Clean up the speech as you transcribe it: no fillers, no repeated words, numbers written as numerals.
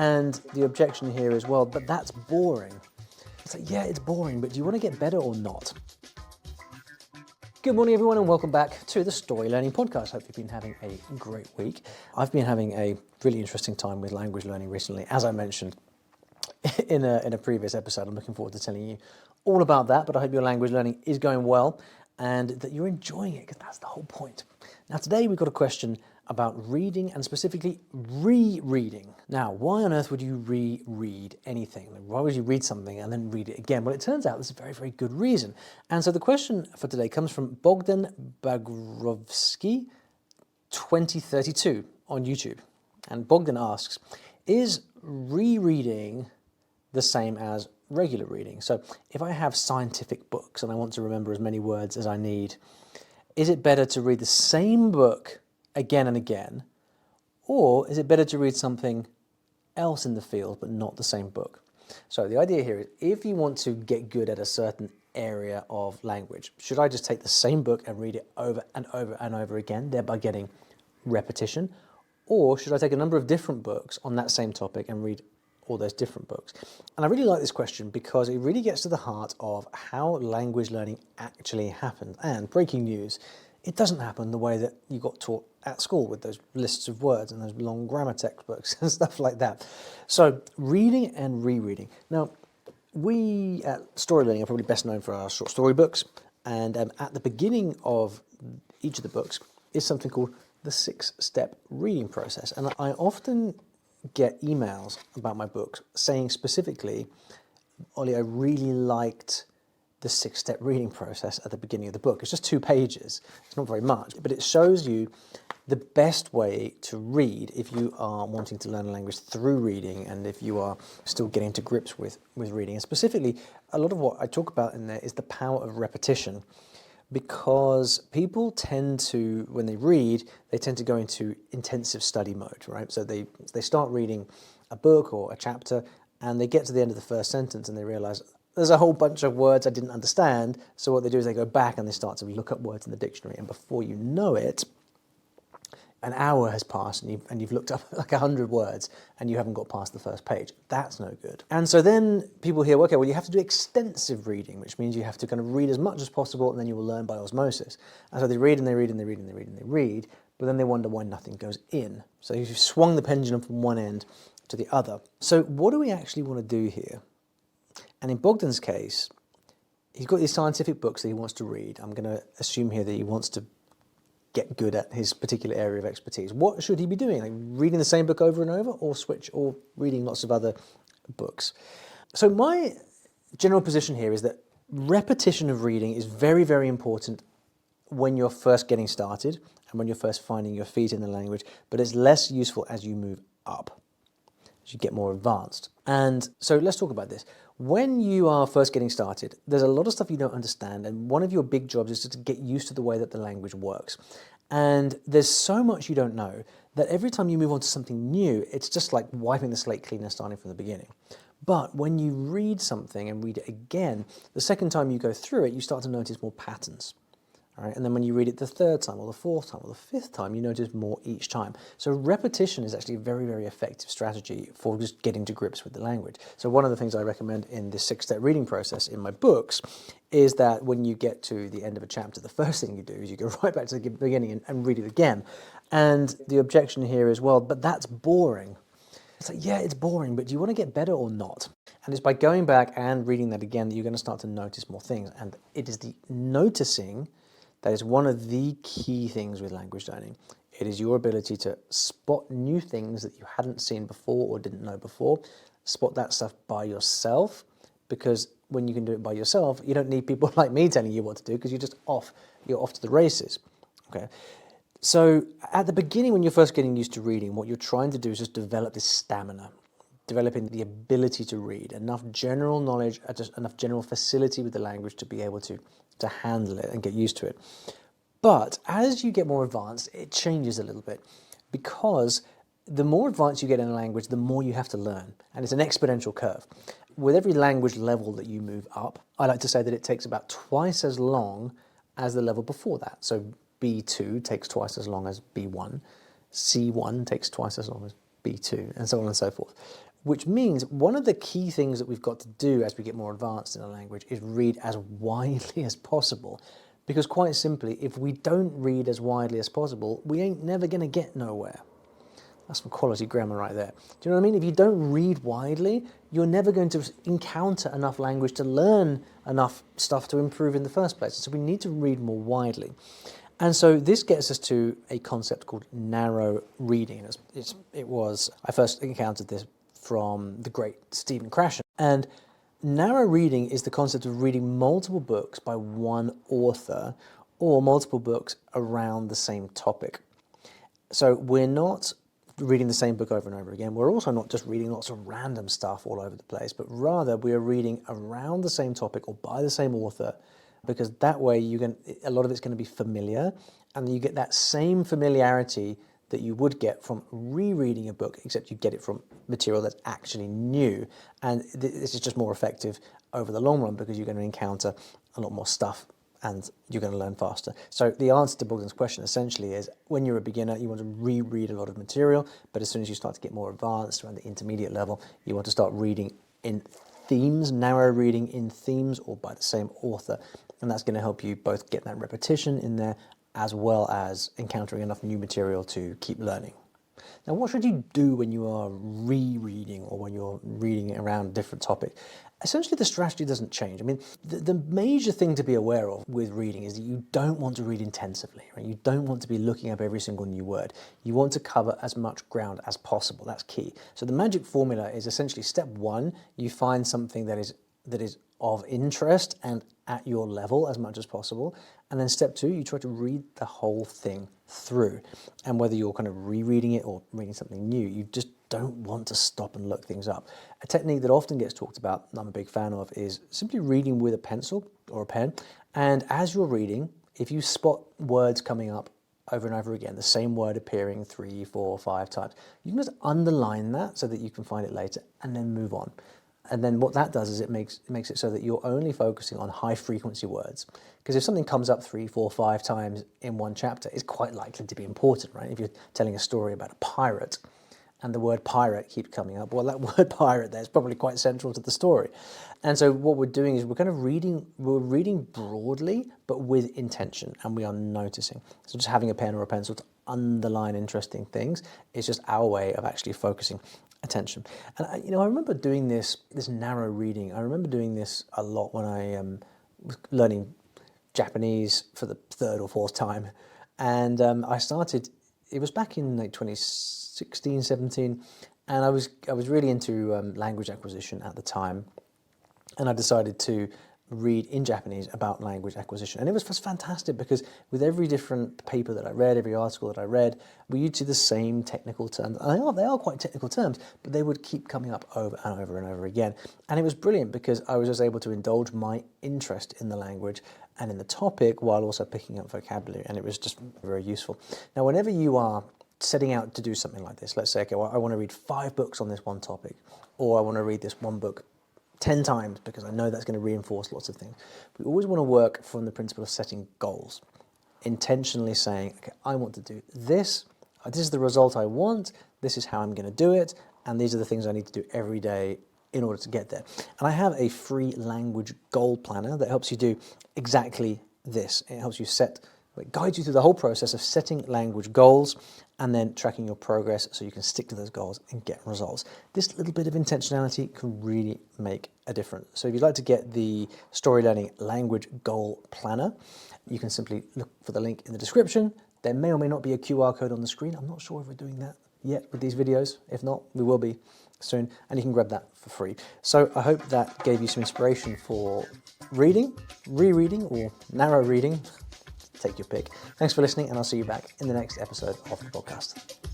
And the objection here is, well, but that's boring. It's like, yeah, it's boring, but do you want to get better or not? Good morning, everyone, and welcome back to the Story Learning Podcast. Hope you've been having a great week. I've been having a really interesting time with language learning recently, as I mentioned in a previous episode. I'm looking forward to telling you all about that, but I hope your language learning is going well and that you're enjoying it, because that's the whole point. Now, today we've got a question about reading and specifically rereading. Now, why on earth would you reread anything? Why would you read something and then read it again? Well, it turns out there's a very, very good reason. And so the question for today comes from Bogdan Bagrovsky, 2032 on YouTube. And Bogdan asks, is rereading the same as regular reading? So if I have scientific books and I want to remember as many words as I need, is it better to read the same book again and again, or is it better to read something else in the field but not the same book? So the idea here is, if you want to get good at a certain area of language, should I just take the same book and read it over and over and over again, thereby getting repetition? Or should I take a number of different books on that same topic and read all those different books? And I really like this question because it really gets to the heart of how language learning actually happens. And breaking news, it doesn't happen the way that you got taught at school with those lists of words and those long grammar textbooks and stuff like that. So reading and rereading. Now, we at StoryLearning are probably best known for our short story books. And at the beginning of each of the books is something called the 6-step reading process. And I often get emails about my books saying specifically, Ollie, I really liked the 6-step reading process at the beginning of the book. It's just 2 pages. It's not very much, but it shows you the best way to read if you are wanting to learn a language through reading and if you are still getting to grips with reading. And specifically, a lot of what I talk about in there is the power of repetition, because people tend to, when they read, they tend to go into intensive study mode, right? So they start reading a book or a chapter and they get to the end of the first sentence and they realize there's a whole bunch of words I didn't understand. So what they do is they go back and they start to look up words in the dictionary, and before you know it, an hour has passed and you've looked up like 100 words and you haven't got past the first page. That's no good. And so then people hear, okay, well, you have to do extensive reading, which means you have to kind of read as much as possible and then you will learn by osmosis. And so they read and they read and they read and they read and they read, but then they wonder why nothing goes in. So you've swung the pendulum from one end to the other. So what do we actually want to do here? And in Bogdan's case, he's got these scientific books that he wants to read. I'm going to assume here that he wants to get good at his particular area of expertise. What should he be doing? Like reading the same book over and over, or reading lots of other books? So my general position here is that repetition of reading is very, very important when you're first getting started and when you're first finding your feet in the language, but it's less useful as you move up, as you get more advanced. And so let's talk about this. When you are first getting started, there's a lot of stuff you don't understand, and one of your big jobs is to get used to the way that the language works. And there's so much you don't know that every time you move on to something new, it's just like wiping the slate clean and starting from the beginning. But when you read something and read it again, the second time you go through it, you start to notice more patterns. All right? And then when you read it the third time or the fourth time or the fifth time, you notice more each time. So repetition is actually a very, very effective strategy for just getting to grips with the language. So one of the things I recommend in this 6-step reading process in my books is that when you get to the end of a chapter, the first thing you do is you go right back to the beginning and read it again. And the objection here is, well, but that's boring. It's like, yeah, it's boring, but do you want to get better or not? And it's by going back and reading that again that you're going to start to notice more things. And it is the noticing that is one of the key things with language learning. It is your ability to spot new things that you hadn't seen before or didn't know before. Spot that stuff by yourself, because when you can do it by yourself, you don't need people like me telling you what to do, because you're off to the races. Okay. So at the beginning, when you're first getting used to reading, what you're trying to do is just develop this stamina, developing the ability to read, enough general knowledge, just enough general facility with the language to be able to handle it and get used to it. But as you get more advanced, it changes a little bit, because the more advanced you get in a language, the more you have to learn, and it's an exponential curve. With every language level that you move up, I like to say that it takes about twice as long as the level before that. So B2 takes twice as long as B1, C1 takes twice as long as B2, and so on and so forth. which means one of the key things that we've got to do as we get more advanced in a language is read as widely as possible. Because quite simply, if we don't read as widely as possible, we ain't never going to get nowhere. That's some quality grammar right there. Do you know what I mean? If you don't read widely, you're never going to encounter enough language to learn enough stuff to improve in the first place. So we need to read more widely. And so this gets us to a concept called narrow reading. I first encountered this from the great Stephen Krashen. And narrow reading is the concept of reading multiple books by one author or multiple books around the same topic. So we're not reading the same book over and over again. We're also not just reading lots of random stuff all over the place, but rather we are reading around the same topic or by the same author, because that way a lot of it's going to be familiar, and you get that same familiarity that you would get from rereading a book, except you get it from material that's actually new. And this is just more effective over the long run because you're going to encounter a lot more stuff and you're going to learn faster. So the answer to Bogdan's question essentially is, when you're a beginner, you want to reread a lot of material, but as soon as you start to get more advanced around the intermediate level, you want to start reading in themes, narrow reading in themes or by the same author. And that's going to help you both get that repetition in there as well as encountering enough new material to keep learning. Now, what should you do when you are rereading or when you're reading around a different topic? Essentially, the strategy doesn't change. I mean, the major thing to be aware of with reading is that you don't want to read intensively, right? You don't want to be looking up every single new word. You want to cover as much ground as possible. That's key. So the magic formula is essentially step one, you find something that is of interest and at your level as much as possible. And then step two, you try to read the whole thing through. And whether you're kind of rereading it or reading something new, you just don't want to stop and look things up. A technique that often gets talked about, and I'm a big fan of, is simply reading with a pencil or a pen. And as you're reading, if you spot words coming up over and over again, the same word appearing 3, 4, 5 times, you can just underline that so that you can find it later and then move on. And then what that does is it makes it so that you're only focusing on high frequency words. Because if something comes up 3, 4, 5 times in one chapter, it's quite likely to be important, right? If you're telling a story about a pirate and the word pirate keeps coming up, well, that word pirate there is probably quite central to the story. And so what we're doing is we're reading broadly, but with intention, and we are noticing. So just having a pen or a pencil to underline interesting things is just our way of actually focusing attention. And I remember doing this narrow reading. I remember doing this a lot when I was learning Japanese for the 3rd or 4th time. And I started, it was back in like 2016, 17, and I was really into language acquisition at the time. And I decided to read in Japanese about language acquisition. And it was fantastic because with every different paper that I read, every article that I read, we used the same technical terms. And they are quite technical terms, but they would keep coming up over and over and over again. And it was brilliant because I was just able to indulge my interest in the language and in the topic while also picking up vocabulary. And it was just very useful. Now, whenever you are setting out to do something like this, let's say, okay, well, I want to read 5 books on this one topic, or I want to read this one book 10 times because I know that's going to reinforce lots of things. We always want to work from the principle of setting goals, intentionally saying, okay, I want to do this, this is the result I want, this is how I'm going to do it, and these are the things I need to do every day in order to get there. And I have a free language goal planner that helps you do exactly this. It helps you it guides you through the whole process of setting language goals and then tracking your progress so you can stick to those goals and get results. This little bit of intentionality can really make a difference. So if you'd like to get the StoryLearning Language Goal Planner, you can simply look for the link in the description. There may or may not be a QR code on the screen. I'm not sure if we're doing that yet with these videos. If not, we will be soon, and you can grab that for free. So I hope that gave you some inspiration for reading, rereading, or narrow reading. Take your pick. Thanks for listening, and I'll see you back in the next episode of the podcast.